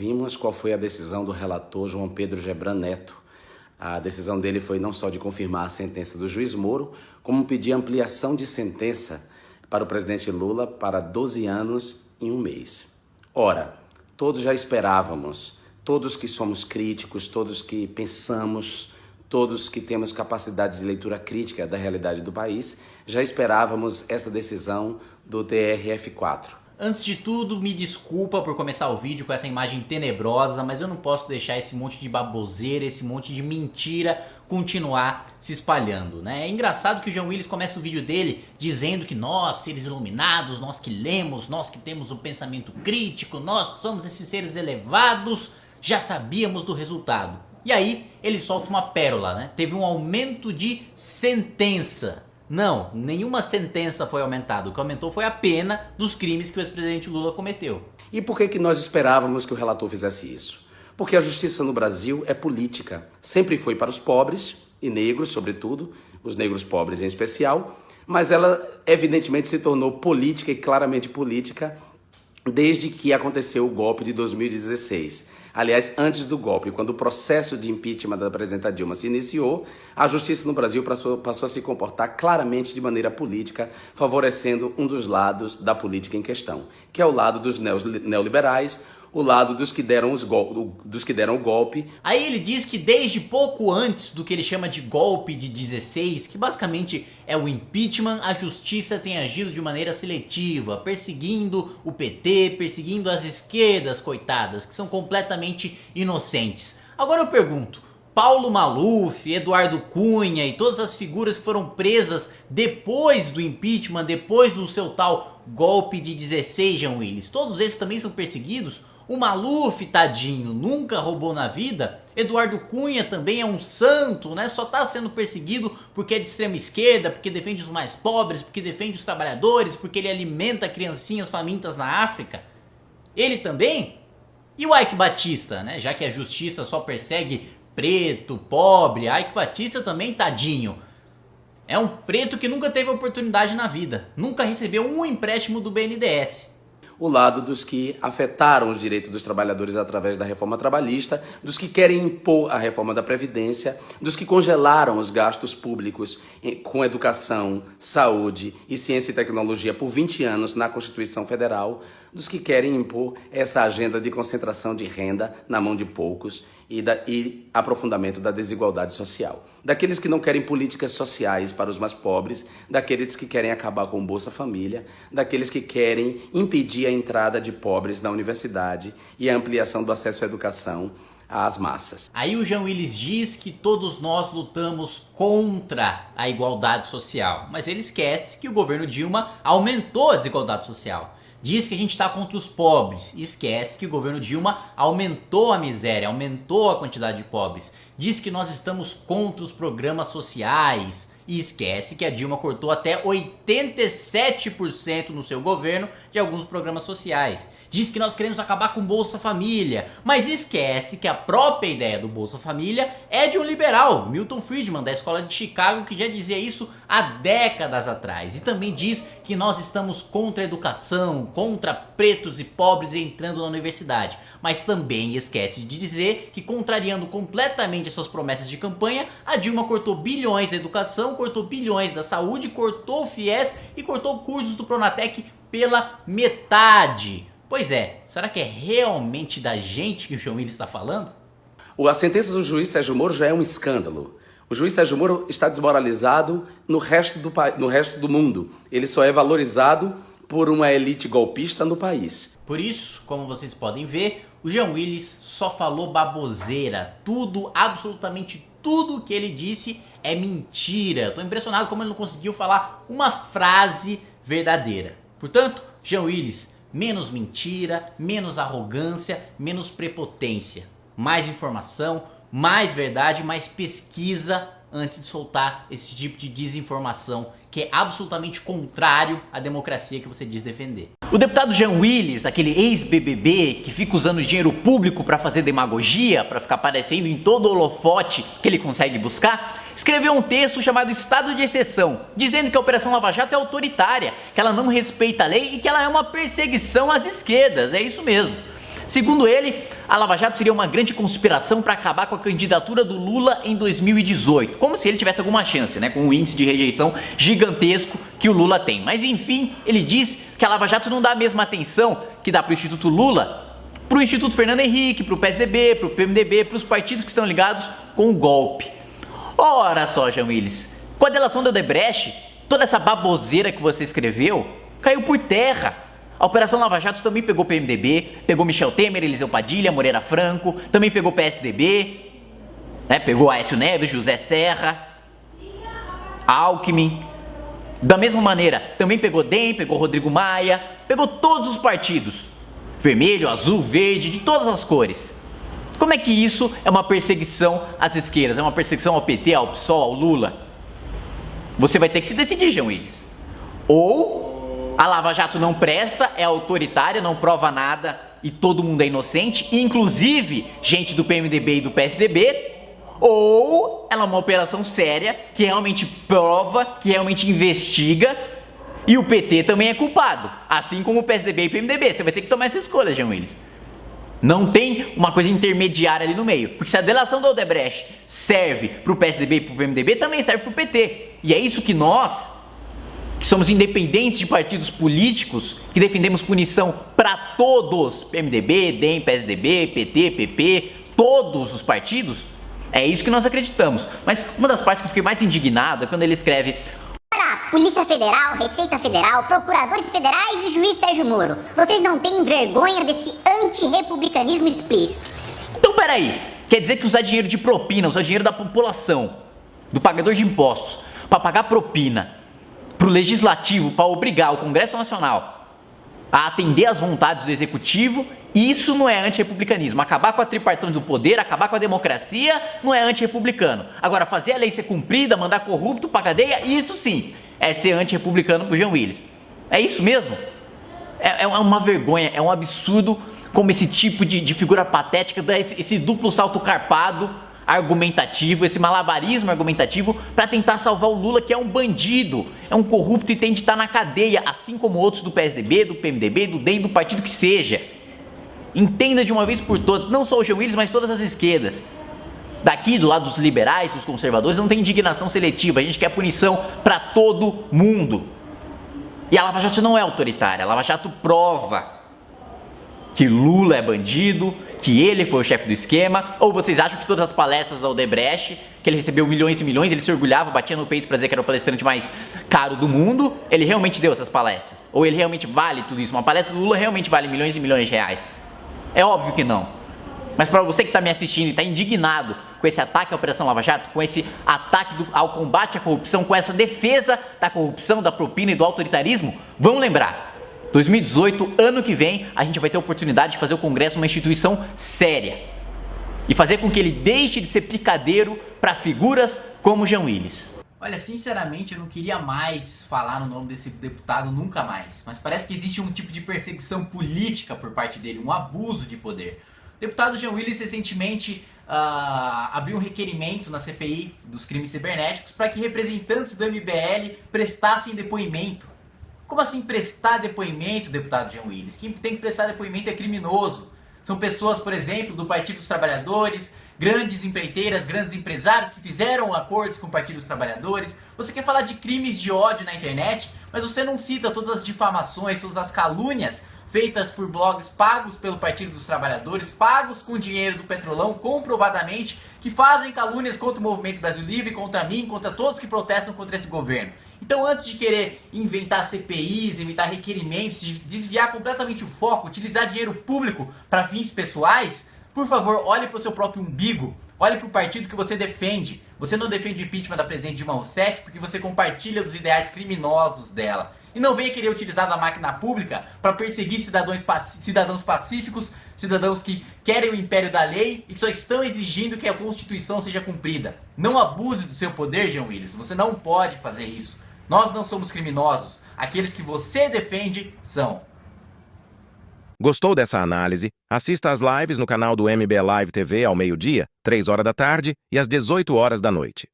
ouvimos qual foi a decisão do relator João Pedro Gebran Neto. A decisão dele foi não só de confirmar a sentença do juiz Moro, como pedir ampliação de sentença para o presidente Lula para 12 anos e 1 mês. Ora, todos já esperávamos, todos que somos críticos, todos que pensamos, todos que temos capacidade de leitura crítica da realidade do país, já esperávamos essa decisão do TRF4. Antes de tudo, me desculpa por começar o vídeo com essa imagem tenebrosa, mas eu não posso deixar esse monte de baboseira, esse monte de mentira continuar se espalhando, né? É engraçado que o Jean Willis começa o vídeo dele dizendo que nós, seres iluminados, nós que lemos, nós que temos o pensamento crítico, nós que somos esses seres elevados, já sabíamos do resultado. E aí ele solta uma pérola, né? Teve um aumento de sentença. Não, nenhuma sentença foi aumentada. O que aumentou foi a pena dos crimes que o ex-presidente Lula cometeu. E por que nós esperávamos que o relator fizesse isso? Porque a justiça no Brasil é política. Sempre foi para os pobres e negros, sobretudo, os negros pobres em especial, mas ela evidentemente se tornou política e claramente política desde que aconteceu o golpe de 2016. Aliás, antes do golpe, quando o processo de impeachment da presidenta Dilma se iniciou, a justiça no Brasil passou a se comportar claramente de maneira política, favorecendo um dos lados da política em questão, que é o lado dos neoliberais, o lado dos que deram o golpe. Aí ele diz que desde pouco antes do que ele chama de golpe de 16, que basicamente é o impeachment, a justiça tem agido de maneira seletiva, perseguindo o PT, perseguindo as esquerdas, coitadas, que são completamente inocentes. Agora eu pergunto, Paulo Maluf, Eduardo Cunha e todas as figuras que foram presas depois do impeachment, depois do seu tal golpe de 16, Jean Willis, todos esses também são perseguidos? O Maluf, tadinho, nunca roubou na vida. Eduardo Cunha também é um santo, né? Só tá sendo perseguido porque é de extrema esquerda, porque defende os mais pobres, porque defende os trabalhadores, porque ele alimenta criancinhas famintas na África. Ele também? E o Eike Batista, né? Já que a justiça só persegue preto, pobre, Eike Batista também, tadinho. É um preto que nunca teve oportunidade na vida, nunca recebeu um empréstimo do BNDES. O lado dos que afetaram os direitos dos trabalhadores através da reforma trabalhista, dos que querem impor a reforma da Previdência, dos que congelaram os gastos públicos com educação, saúde e ciência e tecnologia por 20 anos na Constituição Federal, dos que querem impor essa agenda de concentração de renda na mão de poucos e aprofundamento da desigualdade social. Daqueles que não querem políticas sociais para os mais pobres, daqueles que querem acabar com o Bolsa Família, daqueles que querem impedir a entrada de pobres na universidade e a ampliação do acesso à educação às massas. Aí o Jean Willis diz que todos nós lutamos contra a igualdade social, mas ele esquece que o governo Dilma aumentou a desigualdade social. Diz que a gente está contra os pobres e esquece que o governo Dilma aumentou a miséria, aumentou a quantidade de pobres. Diz que nós estamos contra os programas sociais e esquece que a Dilma cortou até 87% no seu governo de alguns programas sociais. Diz que nós queremos acabar com o Bolsa Família, mas esquece que a própria ideia do Bolsa Família é de um liberal, Milton Friedman, da escola de Chicago, que já dizia isso há décadas atrás. E também diz que nós estamos contra a educação, contra pretos e pobres entrando na universidade. Mas também esquece de dizer que, contrariando completamente as suas promessas de campanha, a Dilma cortou bilhões da educação, cortou bilhões da saúde, cortou o FIES e cortou cursos do Pronatec pela metade. Pois é, será que é realmente da gente que o Jean Willis está falando? A sentença do juiz Sérgio Moro já é um escândalo. O juiz Sérgio Moro está desmoralizado no resto do mundo. Ele só é valorizado por uma elite golpista no país. Por isso, como vocês podem ver, o Jean Willis só falou baboseira. Tudo, absolutamente tudo que ele disse é mentira. Estou impressionado como ele não conseguiu falar uma frase verdadeira. Portanto, Jean Willis, menos mentira, menos arrogância, menos prepotência. Mais informação, mais verdade, mais pesquisa antes de soltar esse tipo de desinformação que é absolutamente contrário à democracia que você diz defender. O deputado Jean Willis, aquele ex-BBB que fica usando dinheiro público para fazer demagogia, para ficar aparecendo em todo holofote que ele consegue buscar, escreveu um texto chamado Estado de Exceção, dizendo que a Operação Lava Jato é autoritária, que ela não respeita a lei e que ela é uma perseguição às esquerdas, é isso mesmo. Segundo ele, a Lava Jato seria uma grande conspiração para acabar com a candidatura do Lula em 2018, como se ele tivesse alguma chance, né, com um índice de rejeição gigantesco que o Lula tem. Mas enfim, ele diz que a Lava Jato não dá a mesma atenção que dá para o Instituto Lula, para o Instituto Fernando Henrique, para o PSDB, para o PMDB, para os partidos que estão ligados com o golpe. Ora só, Jean Willis, com a delação da Odebrecht, toda essa baboseira que você escreveu caiu por terra. A Operação Lava Jato também pegou PMDB, pegou Michel Temer, Eliseu Padilha, Moreira Franco, também pegou PSDB, né, pegou Aécio Neves, José Serra, Alckmin. Da mesma maneira, também pegou DEM, pegou Rodrigo Maia, pegou todos os partidos, vermelho, azul, verde, de todas as cores. Como é que isso é uma perseguição às esquerdas, é uma perseguição ao PT, ao PSOL, ao Lula? Você vai ter que se decidir, Jean Willis. Ou a Lava Jato não presta, é autoritária, não prova nada e todo mundo é inocente, inclusive gente do PMDB e do PSDB, ou ela é uma operação séria que realmente prova, que realmente investiga e o PT também é culpado, assim como o PSDB e o PMDB. Você vai ter que tomar essa escolha, Jean Willis. Não tem uma coisa intermediária ali no meio. Porque se a delação da Odebrecht serve para o PSDB e para o PMDB, também serve para o PT. E é isso que nós, que somos independentes de partidos políticos, que defendemos punição para todos, PMDB, DEM, PSDB, PT, PP, todos os partidos, é isso que nós acreditamos. Mas uma das partes que eu fiquei mais indignado é quando ele escreve: Polícia Federal, Receita Federal, procuradores federais e juiz Sérgio Moro, vocês não têm vergonha desse antirrepublicanismo explícito? Então peraí, quer dizer que usar dinheiro de propina, usar dinheiro da população, do pagador de impostos, para pagar propina pro legislativo, para obrigar o Congresso Nacional a atender às vontades do executivo, isso não é antirrepublicanismo. Acabar com a tripartição do poder, acabar com a democracia, não é antirrepublicano. Agora, fazer a lei ser cumprida, mandar corrupto pra cadeia, isso sim é ser antirrepublicano pro Jean Willis. É isso mesmo? É uma vergonha, é um absurdo como esse tipo de figura patética dá esse duplo salto carpado argumentativo, esse malabarismo argumentativo para tentar salvar o Lula, que é um bandido, é um corrupto e tem de estar na cadeia, assim como outros do PSDB, do PMDB, do DEM, do partido que seja. Entenda de uma vez por todas, não só o Jean Willis, mas todas as esquerdas. Daqui, do lado dos liberais, dos conservadores, não tem indignação seletiva, a gente quer punição para todo mundo. E a Lava Jato não é autoritária, a Lava Jato prova que Lula é bandido, que ele foi o chefe do esquema. Ou vocês acham que todas as palestras da Odebrecht, que ele recebeu milhões e milhões, ele se orgulhava, batia no peito para dizer que era o palestrante mais caro do mundo, ele realmente deu essas palestras? Ou ele realmente vale tudo isso? Uma palestra do Lula realmente vale milhões e milhões de reais? É óbvio que não. Mas para você que está me assistindo e está indignado com esse ataque à Operação Lava Jato, com esse ataque ao combate à corrupção, com essa defesa da corrupção, da propina e do autoritarismo, vamos lembrar, 2018, ano que vem, a gente vai ter a oportunidade de fazer o Congresso uma instituição séria e fazer com que ele deixe de ser picadeiro para figuras como Jean Willis. Olha, sinceramente eu não queria mais falar no nome desse deputado nunca mais, mas parece que existe um tipo de perseguição política por parte dele, um abuso de poder. O deputado Jean Willis recentemente abriu um requerimento na CPI dos crimes cibernéticos para que representantes do MBL prestassem depoimento. Como assim prestar depoimento, deputado Jean Willis? Quem tem que prestar depoimento é criminoso. São pessoas, por exemplo, do Partido dos Trabalhadores, grandes empreiteiras, grandes empresários que fizeram acordos com o Partido dos Trabalhadores. Você quer falar de crimes de ódio na internet, mas você não cita todas as difamações, todas as calúnias feitas por blogs pagos pelo Partido dos Trabalhadores, pagos com dinheiro do Petrolão, comprovadamente, que fazem calúnias contra o Movimento Brasil Livre, contra mim, contra todos que protestam contra esse governo. Então, antes de querer inventar CPIs, inventar requerimentos, de desviar completamente o foco, utilizar dinheiro público para fins pessoais, por favor, olhe para o seu próprio umbigo, olhe para o partido que você defende. Você não defende o impeachment da presidente Dilma Rousseff porque você compartilha dos ideais criminosos dela. E não venha querer utilizar da máquina pública para perseguir cidadãos pacíficos, cidadãos que querem o império da lei e que só estão exigindo que a Constituição seja cumprida. Não abuse do seu poder, Jean Willis. Você não pode fazer isso. Nós não somos criminosos. Aqueles que você defende são. Gostou dessa análise? Assista às lives no canal do MBL Live TV ao meio-dia, 3 horas da tarde e às 18 horas da noite.